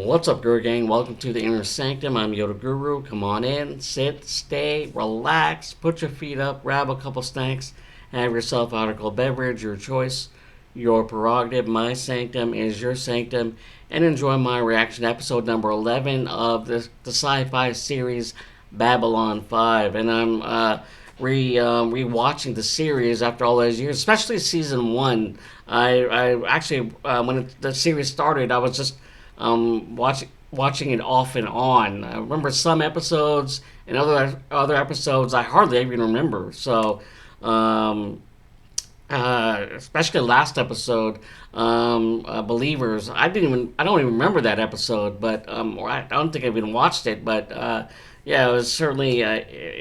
What's up, Guru Gang? Welcome to the Inner Sanctum. I'm Yoda Guru. Come on in, sit, stay, relax, put your feet up, grab a couple snacks, have yourself an alcoholic beverage, your choice, your prerogative. My sanctum is your sanctum, and enjoy my reaction to episode number 11 of the Sci-Fi series Babylon 5. And I'm rewatching the series after all those years, especially season 1. I actually, when the series started, I was just watching it off and on. I remember some episodes, and other episodes I hardly even remember. So, especially last episode, Believers. I don't even remember that episode, but I don't think I've even watched it. But yeah, it was certainly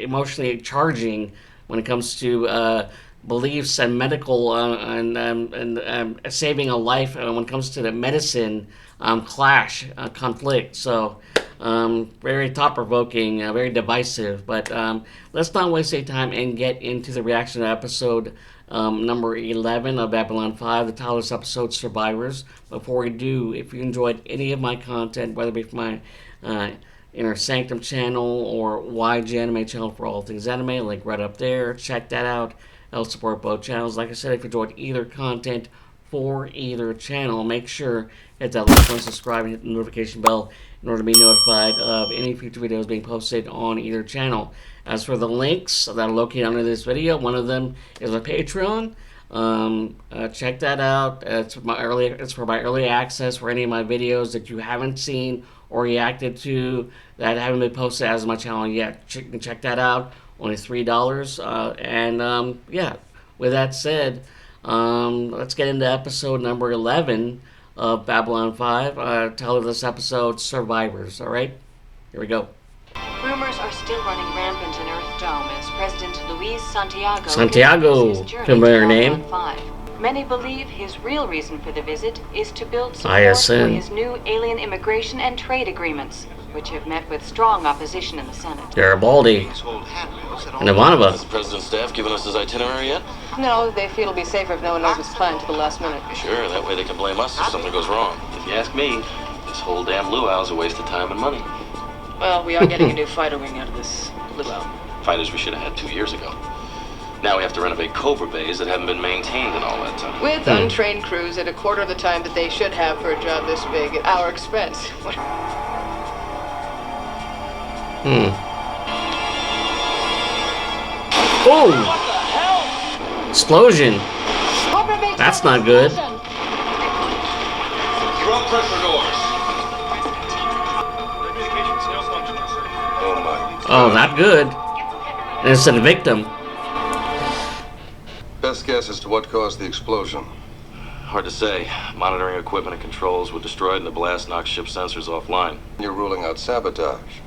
emotionally charging when it comes to beliefs and medical and saving a life when it comes to the medicine conflict. So very thought-provoking, very divisive. But let's not waste any time and get into the reaction to episode number 11 of Babylon 5, the title of this episode, Survivors. Before we do, if you enjoyed any of my content, whether it be from my Inner Sanctum channel or YG Anime channel for all things anime, link right up there. Check that out. Help support both channels. Like I said, if you enjoyed either content for either channel, make sure hit that like button, subscribe, and hit the notification bell in order to be notified of any future videos being posted on either channel. As for the links that are located under this video, one of them is a Patreon. Check that out. It's for my early access for any of my videos that you haven't seen or reacted to that haven't been posted as my channel yet. Check that out. Only $3. Yeah, with that said, let's get into episode number 11 of Babylon 5. Title of this episode, Survivors. All right, here we go. Rumors are still running rampant in Earth Dome as President Luis Santiago familiar name. 5. Many believe his real reason for the visit is to build support for his new alien immigration and trade agreements, which have met with strong opposition in the Senate. Garibaldi and Ivanova. Has the president's staff given us his itinerary yet? No, they feel it'll be safer if no one knows his plan to the last minute. Sure, that way they can blame us if something goes wrong. If you ask me, this whole damn luau's a waste of time and money. Well, we are getting a new fighter wing out of this luau. Fighters we should have had 2 years ago. Now we have to renovate Cobra bays that haven't been maintained in all that time. With untrained crews at a quarter of the time that they should have for a job this big at our expense. Oh! Explosion. That's not good. Drop pressure doors. Oh, not good. And it's a victim. Best guess as to what caused the explosion. Hard to say. Monitoring equipment and controls were destroyed and the blast knocked ship sensors offline. You're ruling out sabotage.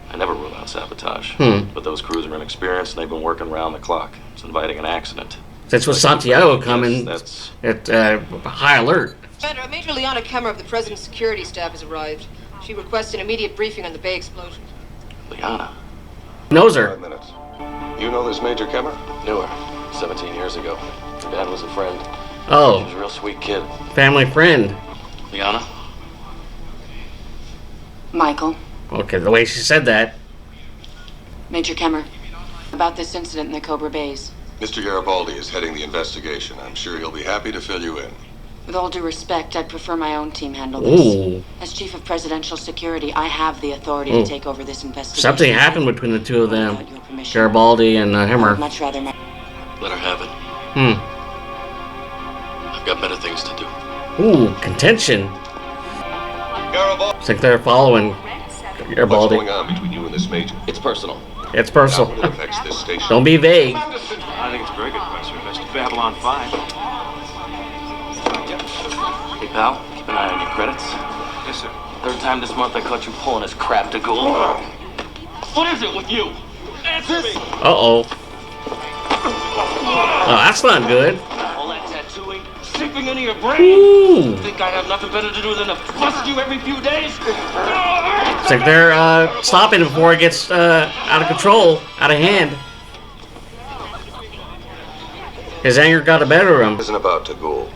I never rule out sabotage. But those crews are inexperienced and they've been working around the clock. It's inviting an accident. That's with Santiago coming that's at high alert. Commander, Major Liana Kemmer of the President's security staff has arrived. She requests an immediate briefing on the Bay explosion. Liana. Knows her. 5 minutes. You know this Major Kemmer? Knew her 17 years ago. Her dad was a friend. She Oh, was a real sweet kid. family friend. Liana? Michael, Okay, the way she said that. Major Kemmer, about this incident in the Cobra Bays. Mr. Garibaldi is heading the investigation. I'm sure he'll be happy to fill you in. With all due respect, I'd prefer my own team handle this. Ooh. As Chief of Presidential Security, I have the authority to take over this investigation. Something happened between the two of them. Without your permission. Garibaldi and I'd Hemmer. much rather Let her have it. I've got better things to do. Ooh, contention. Garibaldi! It's like they're following What's Garibaldi. going on between you and this Major? It's personal. It's How personal. it affects this station? Don't be vague. I think it's very good advice for Mr. Babylon 5. Hey, pal, keep an eye on your credits. Yes, sir. Third time this month I caught you pulling this crap to go. What is it with you? Answer me! Uh-oh. Oh, that's not good. All that tattooing, seeping into your brain. Ooh. Think I have nothing better to do than to bust you every few days? It's like they're stopping before it gets out of control, out of hand. His anger got the better of him. Isn't about to go.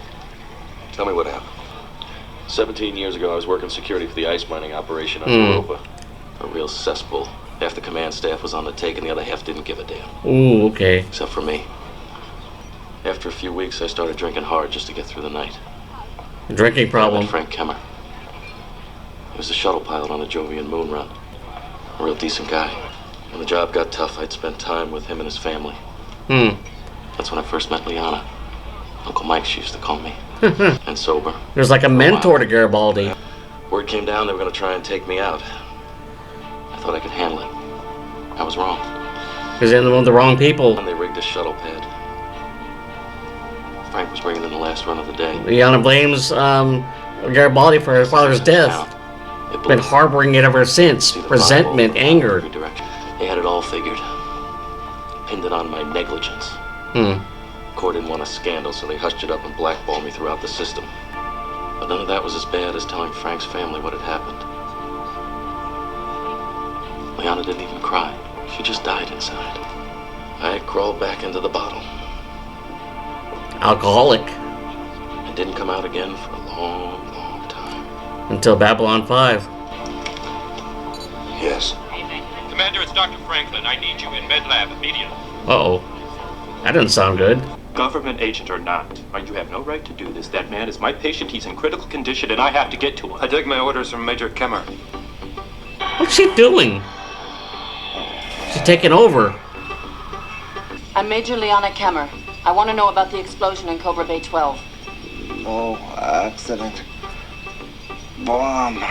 Tell me what happened. 17 years ago, I was working security for the ice mining operation on Europa. A real cesspool. Half the command staff was on the take and the other half didn't give a damn. Ooh, okay. Except for me. After a few weeks, I started drinking hard just to get through the night. Drinking I problem. met Frank Kemmer. He was the shuttle pilot on the Jovian moon run. A real decent guy. When the job got tough, I'd spend time with him and his family. That's when I first met Liana. Uncle Mike, she used to call me. And sober. There's like a mentor to Garibaldi. Word came down they were going to try and take me out. I thought I could handle it. I was wrong. Because they're one of the wrong people. And they rigged a shuttle pad. Frank was bringing in the last run of the day. Liana blames Garibaldi for her father's death. Been harboring it ever since. Resentment, anger. They had it all figured. Pinned it on my negligence. Court didn't want a scandal, so they hushed it up and blackballed me throughout the system. But none of that was as bad as telling Frank's family what had happened. Liana didn't even cry. She just died inside. I crawled back into the bottle. Alcoholic. And didn't come out again for a long, long time. Until Babylon 5. Yes. Commander, it's Dr. Franklin. I need you in med lab immediately. Uh-oh. That didn't sound good. Government agent or not, you have no right to do this. That man is my patient. He's in critical condition, and I have to get to him. I take my orders from Major Kemmer. What's she doing? She's taking over. I'm Major Liana Kemmer. I want to know about the explosion in Cobra Bay 12. No accident. Bomb.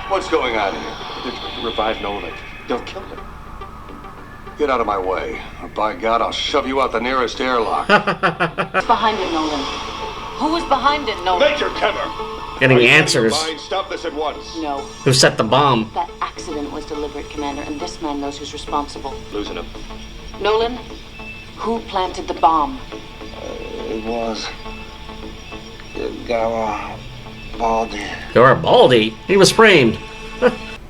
What's going on here? They're revive Nolan. They'll kill him. Get out of my way, or by God, I'll shove you out the nearest airlock. Who's behind it, Nolan? Who is behind it, Nolan? Major Kemmer! Getting answers. Stop this at once. No. Who set the bomb? That accident was deliberate, Commander, and this man knows who's responsible. Losing him. Nolan, who planted the bomb? It was Garibaldi. Garibaldi? He was framed.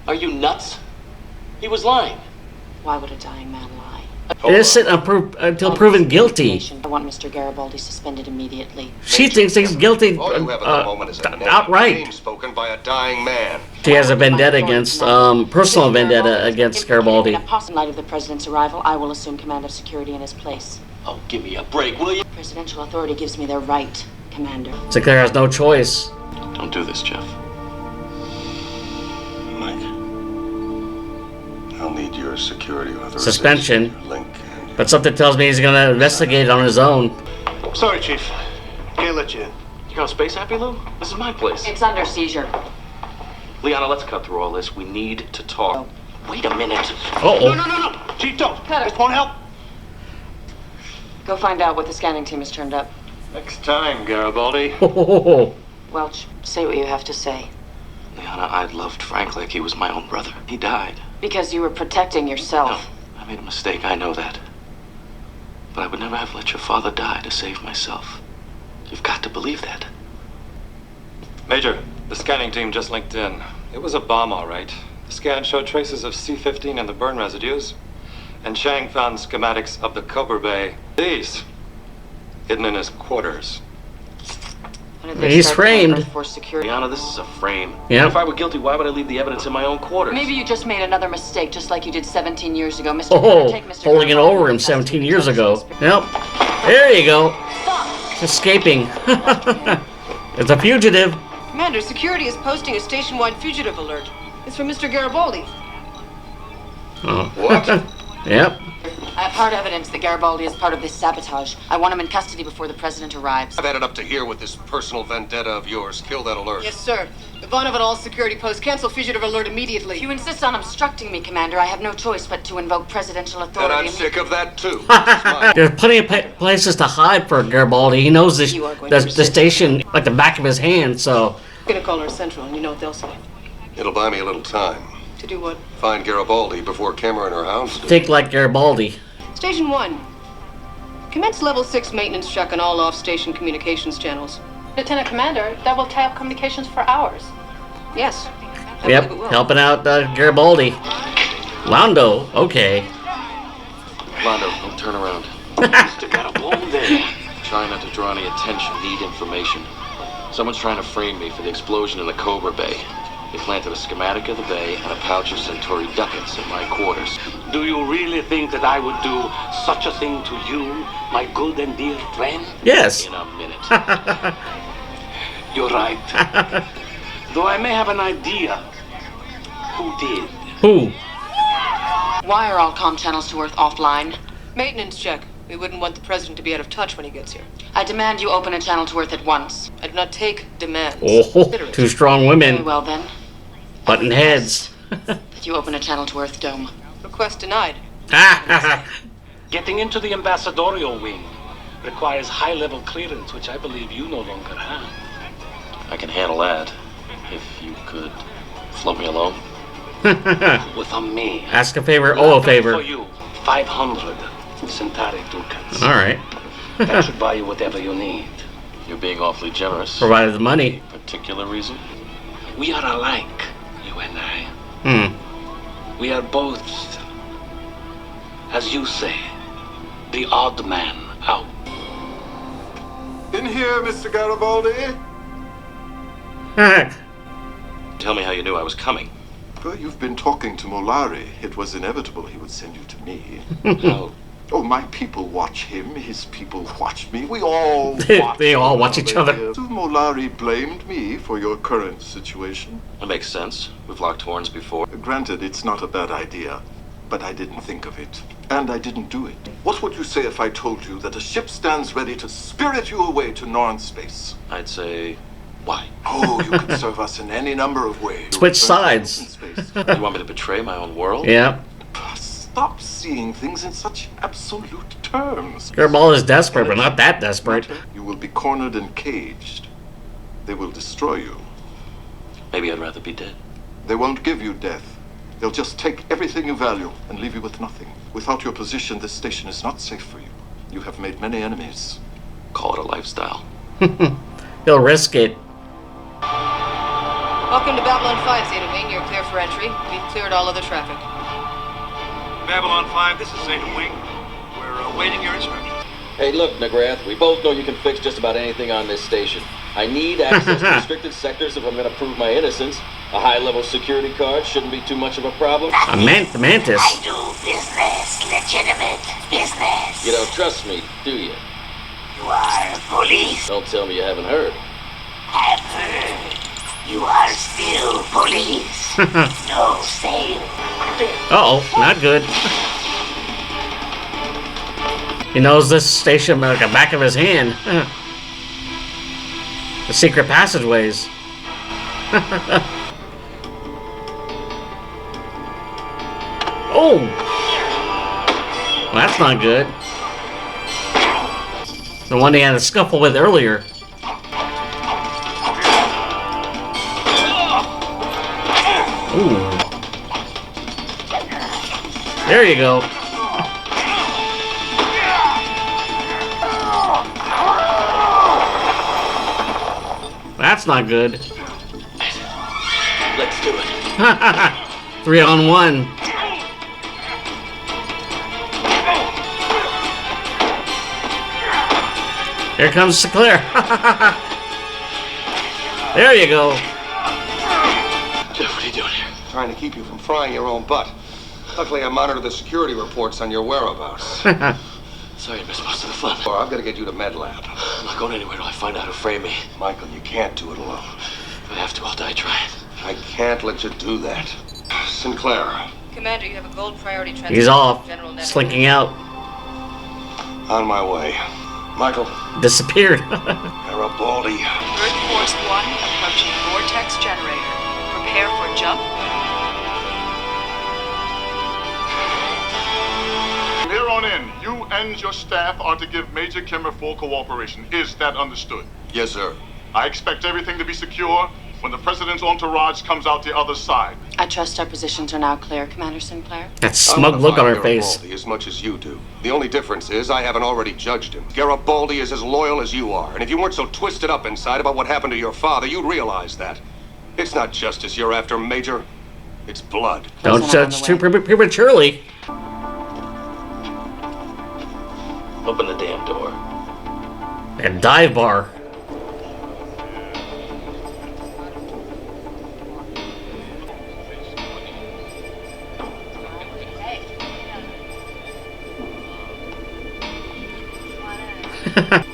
Are you nuts? He was lying. Why would a dying man lie? Innocent until proven guilty. I want Mr. Garibaldi suspended immediately. She thinks he's guilty All you have at the moment is a name outright. spoken by a dying man. She has a vendetta against, personal vendetta against Garibaldi. In light of the president's arrival, I will assume command of security in his place. Oh, give me a break, will you? Presidential authority gives me their right, Commander. Sinclair has no choice. Don't do this, Jeff. Mike, I'll need your security authorization. Suspension. Link. But something tells me he's gonna investigate it on his own. Sorry, Chief. Can't let you in. You gone space happy, Lou? This is my place. It's under seizure. Liana, let's cut through all this. We need to talk. Wait a minute. Uh-oh. No. Chief, don't. Cut it. This won't help. Go find out what the scanning team has turned up. Next time, Garibaldi. Welch, say what you have to say. Liana, I loved Frank like he was my own brother. He died. Because you were protecting yourself. No, I made a mistake. I know that. But I would never have let your father die to save myself. You've got to believe that. Major, the scanning team just linked in. It was a bomb, all right. The scan showed traces of C-15 and the burn residues. And Shang found schematics of the Cobra Bay. These, hidden in his quarters. When did they He's start framed. Earth Force security? Liana, this is a frame. Yep. If I were guilty, why would I leave the evidence in my own quarters? Maybe you just made another mistake, just like you did 17 years ago, Mr. Oh, Take Mr. holding it Garibaldi over him into custody 17 years until ago. he's- Yep. There you go. Escaping. It's a fugitive. Commander, security is posting a station-wide fugitive alert. It's from Mr. Garibaldi. Oh. What? Yep. I have hard evidence that Garibaldi is part of this sabotage. I want him in custody before the president arrives. I've had it up to here with this personal vendetta of yours. Kill that alert. Yes, sir. Ivanov at all security posts. Cancel fugitive alert immediately. If you insist on obstructing me, Commander, I have no choice but to invoke presidential authority. And I'm sick of that, too. This is mine. There's plenty of places to hide for Garibaldi. He knows this, You are going to the resist. station like the back of his hand, so... I'm gonna call her Central, and you know what they'll say. It'll buy me a little time. To do what? Find Garibaldi before Kemmer and her hounds do. Think like Garibaldi. Station 1. Commence level 6 maintenance check on all off-station communications channels. Lieutenant Commander, that will tie up communications for hours. Yes. I Yep, believe it will. helping out Garibaldi. Lando, okay. Londo, don't turn around. Stick out a blown there. Try not to draw any attention. Need information. Someone's trying to frame me for the explosion in the Cobra Bay. They planted a schematic of the bay and a pouch of Centauri ducats in my quarters. Do you really think that I would do such a thing to you, my good and dear friend? Yes. In a minute. You're right. Though I may have an idea. Who did? Who? Why are all comm channels to Earth offline? Maintenance check. We wouldn't want the president to be out of touch when he gets here. I demand you open a channel to Earth at once. I do not take demands. Oh, Consider it. two strong Very women. well then. Button heads. That you open a channel to Earth Dome. Request denied. Getting into the ambassadorial wing requires high-level clearance, which I believe you no longer have. I can handle that. If you could float me alone. With a me. Ask a favor, owe a favor. For you, 500 Centauri ducats. All right. That should buy you whatever you need. You're being awfully generous. Provided the money. Particular reason? We are alike, you and I. We are both, as you say, the odd man out. In here, Mr. Garibaldi. Tell me how you knew I was coming. Well, you've been talking to Molari. It was inevitable he would send you to me. How? Oh, my people watch him. His people watch me. We all watch They all watch each other. So Molari blamed me for your current situation. That makes sense. We've locked horns before. Granted, it's not a bad idea, but I didn't think of it. And I didn't do it. What would you say if I told you that a ship stands ready to spirit you away to Norn space? I'd say, why? Oh, you could serve us in any number of ways. Switch sides. You want me to betray my own world? Yeah. Stop seeing things in such absolute terms. Garibaldi is desperate, but not that desperate. You will be cornered and caged. They will destroy you. Maybe I'd rather be dead. They won't give you death. They'll just take everything you value and leave you with nothing. Without your position, this station is not safe for you. You have made many enemies. Call it a lifestyle. He'll risk it. Welcome to Babylon 5, Zeta Wing. You're clear for entry. We've cleared all other traffic. Babylon 5, this is Zeta Wing. We're awaiting your instructions. Hey, look, McGrath, we both know you can fix just about anything on this station. I need access to restricted sectors if I'm going to prove my innocence. A high-level security card shouldn't be too much of a problem. A mantis. I do business, legitimate business. You don't trust me, do you? You are police. Don't tell me you haven't heard. Have heard. You are still police. No sale. Uh-oh, not good. He knows this station like the back of his hand. The secret passageways. Oh! Well, that's not good. The one he had a scuffle with earlier. Ooh. There you go. That's not good. Let's do it. 3-on-1. Here comes Sinclair. There you go. Jeff, what are you doing here? Trying to keep you from frying your own butt. Luckily, I monitor the security reports on your whereabouts. Sorry I missed most of the fun. Or I've got to get you to Med Lab. I'm not going anywhere till I find out who framed me. Michael, you can't do it alone. If I have to, I'll die trying. I can't let you do that. Sinclair. Commander, you have a gold priority transfer. He's off. General Network. Slinking out. On my way. Michael. Disappeared. Garibaldi. Earth Force 1 approaching vortex generator. Prepare for jump. From here on in, you and your staff are to give Major Kimmer full cooperation. Is that understood? Yes, sir. I expect everything to be secure when the President's entourage comes out the other side. I trust our positions are now clear, Commander Sinclair. That smug look on her face. Garibaldi as much as you do. The only difference is I haven't already judged him. Garibaldi is as loyal as you are. And if you weren't so twisted up inside about what happened to your father, you'd realize that. It's not justice you're after, Major. It's blood. Don't judge too prematurely. Open the damn door. And dive bar. Thanks,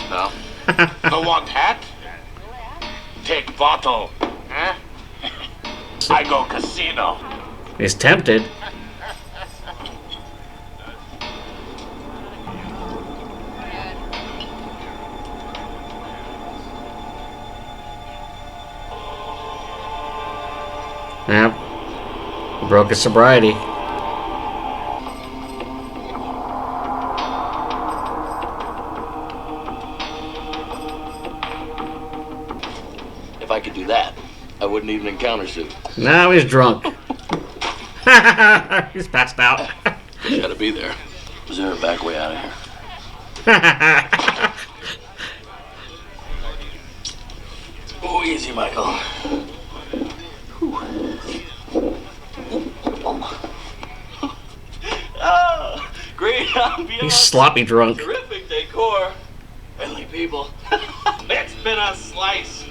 pal. No want hat? Take bottle. Huh? I go casino. He's tempted. Yep. Broke his sobriety. If I could do that, I wouldn't need an encounter suit. Now he's drunk. He's passed out. You gotta be there. Is there a back way out of here? Oh, easy, Michael. Oh, great ambiance. He's sloppy drunk. Terrific decor. Friendly people. It's been a slice.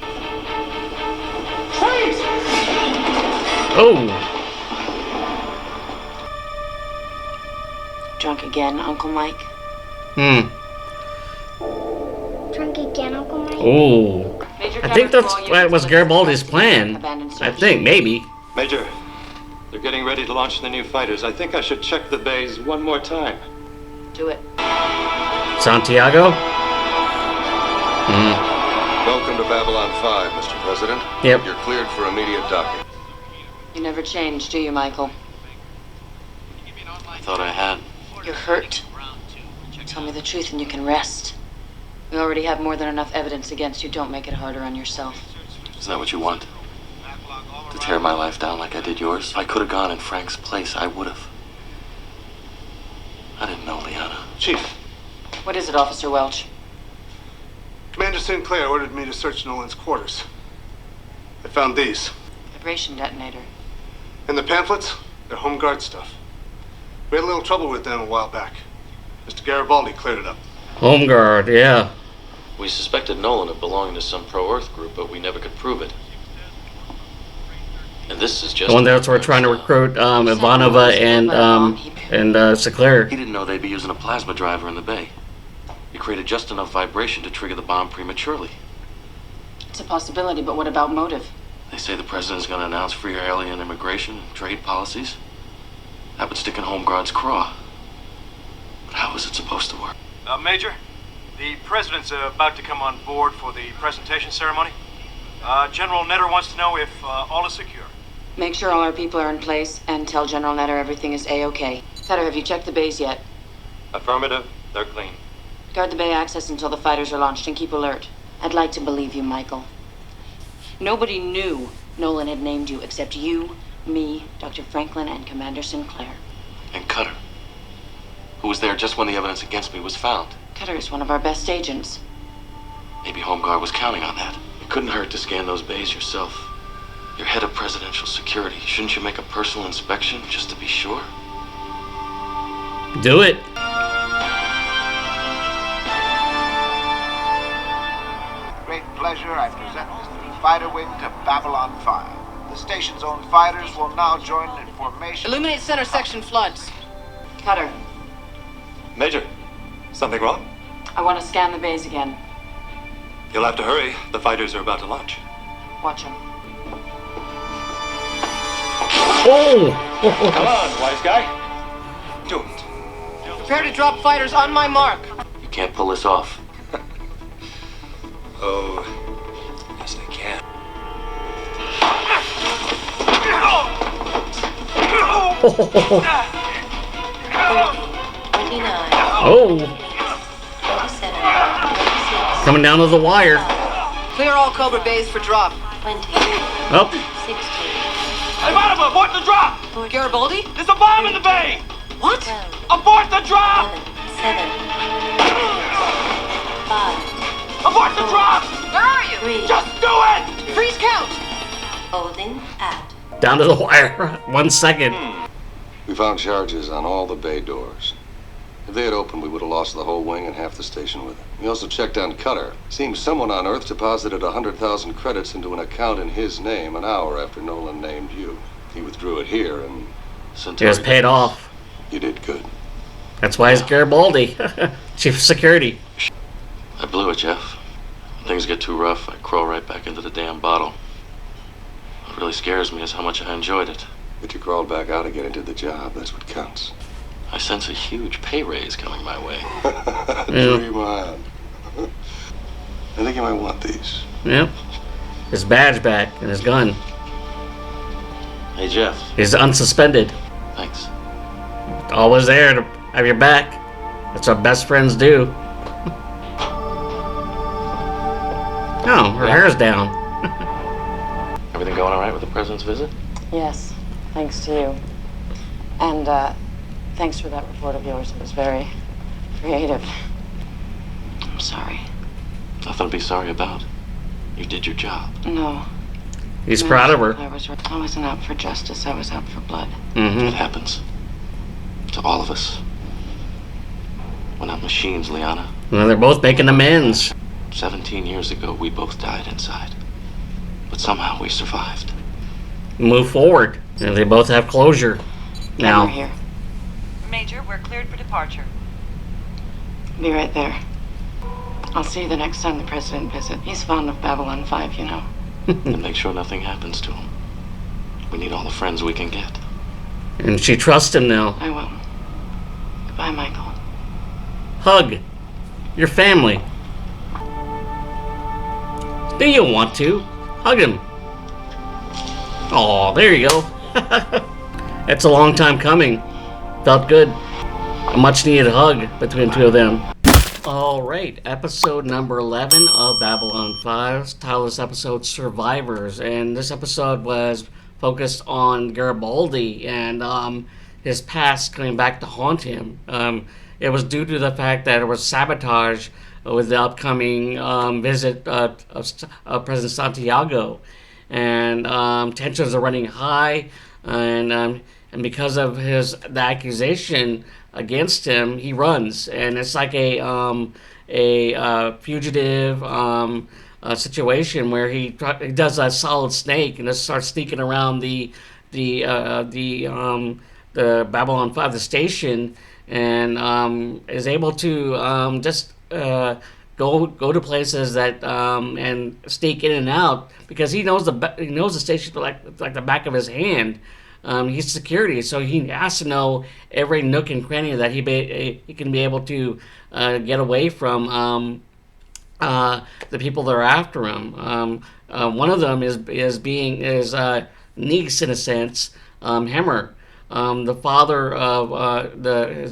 Freeze! Oh. Drunk again, Uncle Mike? Hmm. Drunk again, Uncle Mike? Oh. I think that was Garibaldi's plan. I think, maybe. Major, they're getting ready to launch the new fighters. I think I should check the bays one more time. Do it. Santiago? Welcome to Babylon 5, Mr. President. Yep. You're cleared for immediate docking. You never change, do you, Michael? I thought I had. You're hurt. Tell me the truth and you can rest. We already have more than enough evidence against you. Don't make it harder on yourself. Is that what you want? To tear my life down like I did yours? If I could have gone in Frank's place, I would have. I didn't know, Liana. Chief. What is it, Officer Welch? Commander Sinclair ordered me to search Nolan's quarters. I found these. Vibration detonator. In the pamphlets, they're home guard stuff. We had a little trouble with them a while back. Mr. Garibaldi cleared it up. Home guard, yeah. We suspected Nolan of belonging to some pro-Earth group, but we never could prove it. And this is just... The one that's we're trying to recruit Ivanova and Sinclair. He didn't know they'd be using a plasma driver in the bay. It created just enough vibration to trigger the bomb prematurely. It's a possibility, but what about motive? They say the president's going to announce free alien immigration and trade policies. That would stick in Home Guard's craw. But how is it supposed to work? Major, the president's about to come on board for the presentation ceremony. General Netter wants to know if all is secure. Make sure all our people are in place and tell General Netter everything is A-OK. Cutter, have you checked the bays yet? Affirmative. They're clean. Guard the bay access until the fighters are launched and keep alert. I'd like to believe you, Michael. Nobody knew Nolan had named you except you, me, Dr. Franklin, and Commander Sinclair. And Cutter, who was there just when the evidence against me was found. Cutter is one of our best agents. Maybe Home Guard was counting on that. It couldn't hurt to scan those bays yourself. You're head of presidential security. Shouldn't you make a personal inspection just to be sure? Do it. Great pleasure, I present Mr. Fighter Wing to Babylon 5. The station's own fighters will now join in formation. Illuminate center section floods. Cutter, Major, something wrong? I want to scan the bays again. You'll have to hurry. The fighters are about to launch. Watch them. Oh! Come on, wise guy. Do it. Prepare to drop fighters on my mark. You can't pull this off. Oh, yes I can. Oh! Coming down to the wire. Clear all Cobra bays for drop. Oh. Ivanova, abort the drop! Garibaldi? There's a bomb in the bay! What? Abort the drop! 7, 5. Abort the drop! Where are you? Just do it! Freeze count! Holding at. Down to the wire. 1 second. We found charges on all the bay doors. If they had opened, we would have lost the whole wing and half the station with it. We also checked on Cutter. Seems someone on Earth deposited 100,000 credits into an account in his name an hour after Nolan named you. He withdrew it here, and It was paid off. You did good. That's why he's Garibaldi, chief of security. I blew it, Jeff. When things get too rough, I crawl right back into the damn bottle. What really scares me is how much I enjoyed it. But you crawled back out again and did the job. That's what counts. I sense a huge pay raise coming my way. Dream on. I think you might want these. Yep. His badge back and his gun. Hey, Jeff. He's unsuspended. Thanks. Always there to have your back. That's what best friends do. Oh, her hair's down. Everything going all right with the president's visit? Yes, thanks to you. And thanks for that report of yours. It was very creative. I'm sorry. Nothing to be sorry about. You did your job. No. He's proud of her. I wasn't out for justice. I was out for blood. Mm-hmm. It happens. To all of us. We're not machines, Liana. Well, they're both making amends. 17 years ago, we both died inside. But somehow we survived. Move forward. And they both have closure now. We're here. Major, we're cleared for departure. Be right there. I'll see you the next time the president visits. He's fond of Babylon 5, you know. And make sure nothing happens to him. We need all the friends we can get. And she trusts him now. I will. Goodbye, Michael. Hug your family. Do you want to? Hug him. Oh, there you go. It's a long time coming. Felt good. A much needed hug between the two of them. Alright, episode number 11 of Babylon 5's title of this episode, Survivors. And this episode was focused on Garibaldi and his past coming back to haunt him. It was due to the fact that it was sabotage with the upcoming visit of President Santiago. And tensions are running high, and because of the accusation against him, he runs, and it's like a fugitive situation where he does a solid snake and just starts sneaking around the Babylon 5, the station, and is able to just go to places that and sneak in and out because he knows the station like the back of his hand. He's security, so he has to know every nook and cranny that he can be able to get away from the people that are after him. One of them is niece in a sense, Hemmer, the father of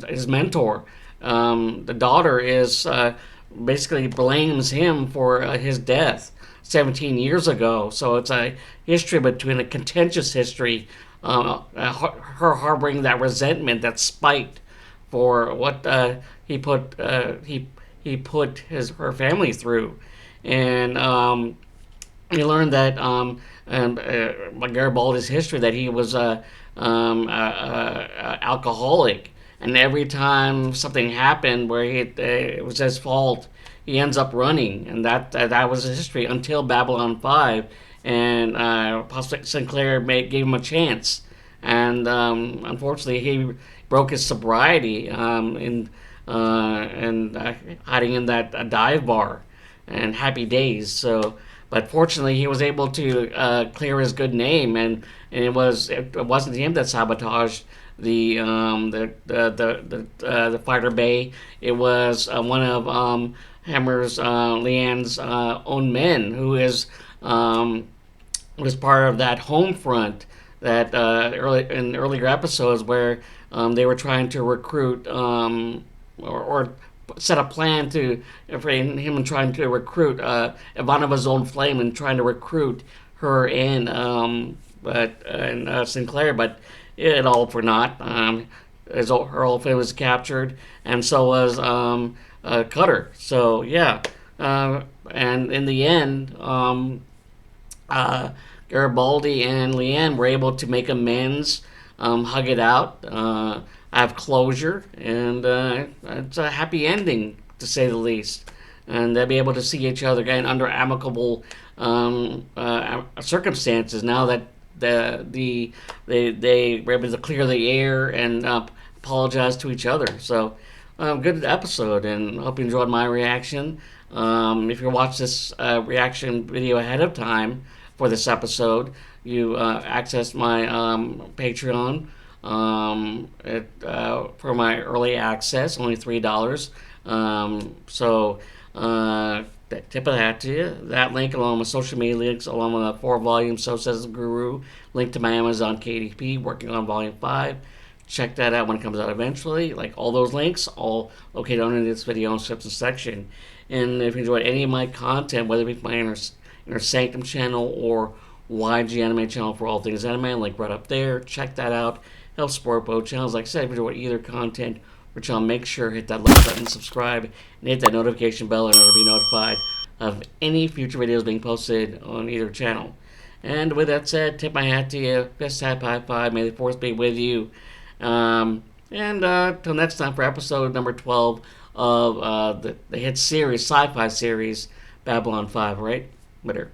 his mentor. The daughter is basically blames him for his death 17 years ago. So it's a history between a contentious history. Her harboring that resentment, that spite for what he put her family through, and we learned that Garibaldi's history that he was alcoholic, and every time something happened where it was his fault, he ends up running, and that was his history until Babylon 5. And possibly Sinclair gave him a chance, and unfortunately he broke his sobriety and hiding in that dive bar and Happy Days. So, but fortunately he was able to clear his good name, and it wasn't him that sabotaged the fighter bay. It was one of Hemmer's Leanne's own men who is. Was part of that home front that in earlier episodes where they were trying to recruit or set a plan for him and trying to recruit Ivanova's own flame and trying to recruit her and Sinclair, but it all for naught. Her old flame was captured, and so was Cutter. So yeah, and in the end. Garibaldi and Leanne were able to make amends, hug it out. have closure, and it's a happy ending to say the least. And they'll be able to see each other again under amicable circumstances now that they were able to clear the air and apologize to each other. So good episode, and hope you enjoyed my reaction. If you watch this reaction video ahead of time for this episode, you access my Patreon for my early access, only $3. Tip of the hat to you. That link, along with social media links, along with a 4-volume So Says the Guru, link to my Amazon KDP, working on Volume 5. Check that out when it comes out eventually. Like all those links, all located under this video description section. And if you enjoyed any of my content, whether it be my Inner Sanctum channel or YG Anime channel for all things anime, link right up there. Check that out. Help support both channels. Like I said, if you enjoy either content or channel, make sure to hit that like button, subscribe, and hit that notification bell in order to be notified of any future videos being posted on either channel. And with that said, tip my hat to you. Best Sci-Fi 5. May the force be with you. Till next time for episode number 12 of the hit series, Sci-Fi series, Babylon 5, right? Later.